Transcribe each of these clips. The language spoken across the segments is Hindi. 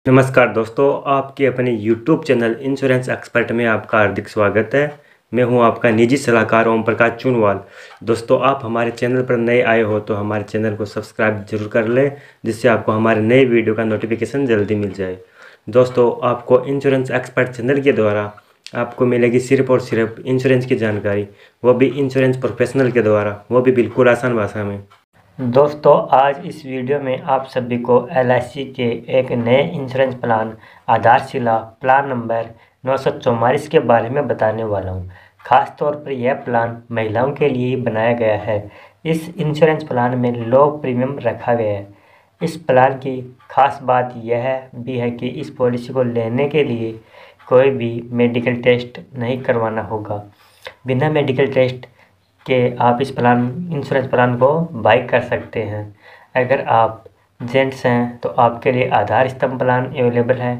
नमस्कार दोस्तों, आपके अपने YouTube चैनल इंश्योरेंस एक्सपर्ट में आपका हार्दिक स्वागत है। मैं हूं आपका निजी सलाहकार ओम प्रकाश चुनवाल। दोस्तों, आप हमारे चैनल पर नए आए हो तो हमारे चैनल को सब्सक्राइब जरूर कर लें, जिससे आपको हमारे नए वीडियो का नोटिफिकेशन जल्दी मिल जाए। दोस्तों, आपको इंश्योरेंस एक्सपर्ट चैनल के द्वारा आपको मिलेगी सिर्फ और सिर्फ इंश्योरेंस की जानकारी, वो भी इंश्योरेंस प्रोफेशनल के द्वारा, वो भी बिल्कुल आसान भाषा में। दोस्तों, आज इस वीडियो में आप सभी को LIC के एक नए इंश्योरेंस प्लान आधारशिला प्लान नंबर 944 के बारे में बताने वाला हूं। खास तौर पर यह प्लान महिलाओं के लिए ही बनाया गया है। इस इंश्योरेंस प्लान में लो प्रीमियम रखा गया है। इस प्लान की खास बात यह भी है कि इस पॉलिसी को लेने के लिए कोई भी मेडिकल टेस्ट नहीं करवाना होगा। बिना मेडिकल टेस्ट कि आप इस इंश्योरेंस प्लान को बाई कर सकते हैं। अगर आप जेंट्स हैं तो आपके लिए आधार स्तंभ प्लान अवेलेबल है।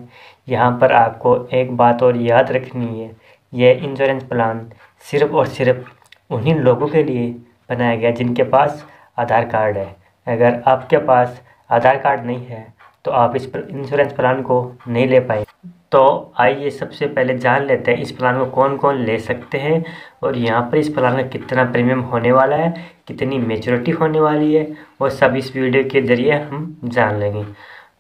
यहाँ पर आपको एक बात और याद रखनी है, यह इंश्योरेंस प्लान सिर्फ और सिर्फ उन्हीं लोगों के लिए बनाया गया जिनके पास आधार कार्ड है। अगर आपके पास आधार कार्ड नहीं है तो आप इस इंश्योरेंस प्लान को नहीं ले पाएंगे। तो आइए सबसे पहले जान लेते हैं इस प्लान को कौन कौन ले सकते हैं और यहाँ पर इस प्लान का कितना प्रीमियम होने वाला है, कितनी मेच्योरिटी होने वाली है, वो सब इस वीडियो के ज़रिए हम जान लेंगे।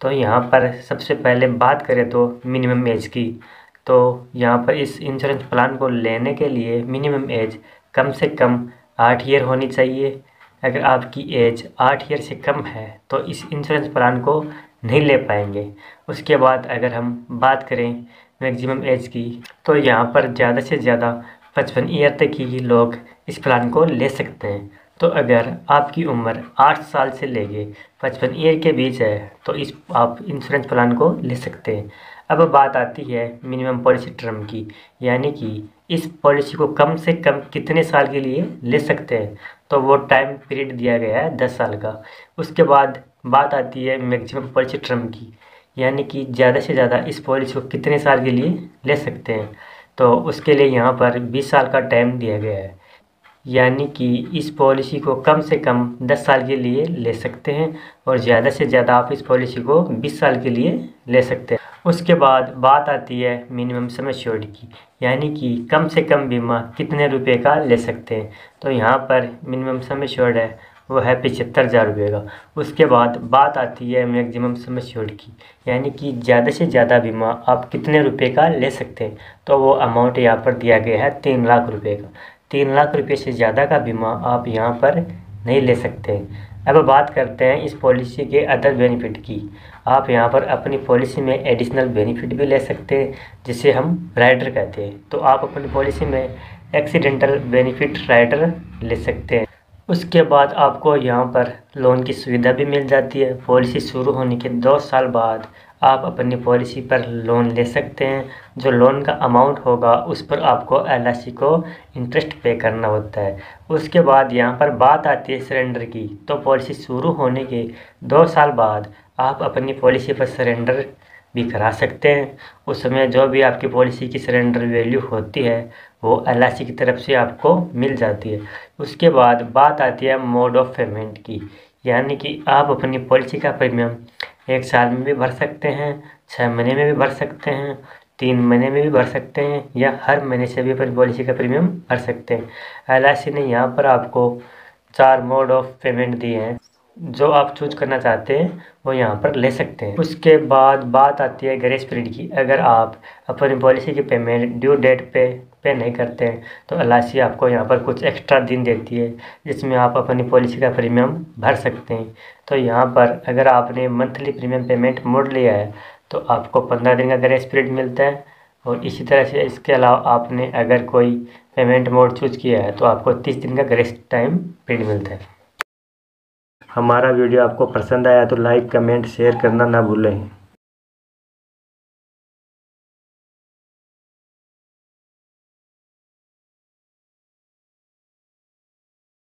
तो यहाँ पर सबसे पहले बात करें तो मिनिमम एज की, तो यहाँ पर इस इंश्योरेंस प्लान को लेने के लिए मिनिमम एज कम से कम 8 ईयर होनी चाहिए। अगर आपकी एज 8 ईयर से कम है तो इस इंश्योरेंस प्लान को नहीं ले पाएंगे। उसके बाद अगर हम बात करें मैक्सिमम एज की, तो यहाँ पर ज़्यादा से ज़्यादा 55 ईयर तक ही लोग इस प्लान को ले सकते हैं। तो अगर आपकी उम्र 8 साल से लेके 55 ईयर के बीच है तो आप इंश्योरेंस प्लान को ले सकते हैं। अब बात आती है मिनिमम पॉलिसी टर्म की, यानी कि इस पॉलिसी को कम से कम कितने साल के लिए ले सकते हैं। तो वो टाइम पीरियड दिया गया है 10 साल का। उसके बाद बात आती है मैक्सिमम पॉलिसी टर्म की, यानी कि ज़्यादा से ज़्यादा इस पॉलिसी को कितने साल के लिए ले सकते हैं। तो उसके लिए यहाँ पर 20 साल का टाइम दिया गया है, यानी कि इस पॉलिसी को कम से कम 10 साल के लिए ले सकते हैं और ज़्यादा से ज़्यादा आप इस पॉलिसी को 20 साल के लिए ले सकते हैं। उसके बाद बात आती है मिनिमम सम एश्योर्ड की, यानी कि कम से कम बीमा कितने रुपए का ले सकते हैं। तो यहाँ पर मिनिमम सम एश्योर्ड है वो है 75,000 रुपये का। उसके बाद बात आती है मैक्सिमम सम एश्योर्ड की, यानी कि ज़्यादा से ज़्यादा बीमा आप कितने रुपए का ले सकते हैं। तो वो अमाउंट यहाँ पर दिया गया है 3 लाख रुपये का। 3 लाख रुपये से ज़्यादा का बीमा आप यहाँ पर नहीं ले सकते। अब बात करते हैं इस पॉलिसी के अदर बेनिफिट की। आप यहाँ पर अपनी पॉलिसी में एडिशनल बेनिफिट भी ले सकते हैं, जिसे हम राइडर कहते हैं। तो आप अपनी पॉलिसी में एक्सीडेंटल बेनिफिट राइडर ले सकते हैं। उसके बाद आपको यहाँ पर लोन की सुविधा भी मिल जाती है। पॉलिसी शुरू होने के 2 साल बाद आप अपनी पॉलिसी पर लोन ले सकते हैं। जो लोन का अमाउंट होगा उस पर आपको LIC को इंटरेस्ट पे करना होता है। उसके बाद यहाँ पर बात आती है सरेंडर की, तो पॉलिसी शुरू होने के 2 साल बाद आप अपनी पॉलिसी पर सरेंडर भी करा सकते हैं। उस समय जो भी आपकी पॉलिसी की सरेंडर वैल्यू होती है वो LIC की तरफ से आपको मिल जाती है। उसके बाद बात आती है मोड ऑफ पेमेंट की, यानी कि आप अपनी पॉलिसी का प्रीमियम 1 साल में भी भर सकते हैं, 6 महीने में भी भर सकते हैं, 3 महीने में भी भर सकते हैं, या हर महीने से भी अपनी पॉलिसी का प्रीमियम भर सकते हैं। LIC ने यहाँ पर आपको 4 मोड ऑफ पेमेंट दिए हैं, जो आप चूज करना चाहते हैं वो यहाँ पर ले सकते हैं। उसके बाद बात आती है ग्रेस पीरियड की। अगर आप अपनी पॉलिसी की पेमेंट ड्यू डेट पे नहीं करते हैं तो LIC आपको यहाँ पर कुछ एक्स्ट्रा दिन देती है, जिसमें आप अपनी पॉलिसी का प्रीमियम भर सकते हैं। तो यहाँ पर अगर आपने मंथली प्रीमियम पेमेंट मोड लिया है तो आपको 15 दिन का ग्रेस पीरियड मिलता है। और इसी तरह से इसके अलावा आपने अगर कोई पेमेंट मोड चूज किया है तो आपको 30 दिन का ग्रेस टाइम पीरियड मिलता है। हमारा वीडियो आपको पसंद आया तो लाइक, कमेंट, शेयर करना ना भूलें।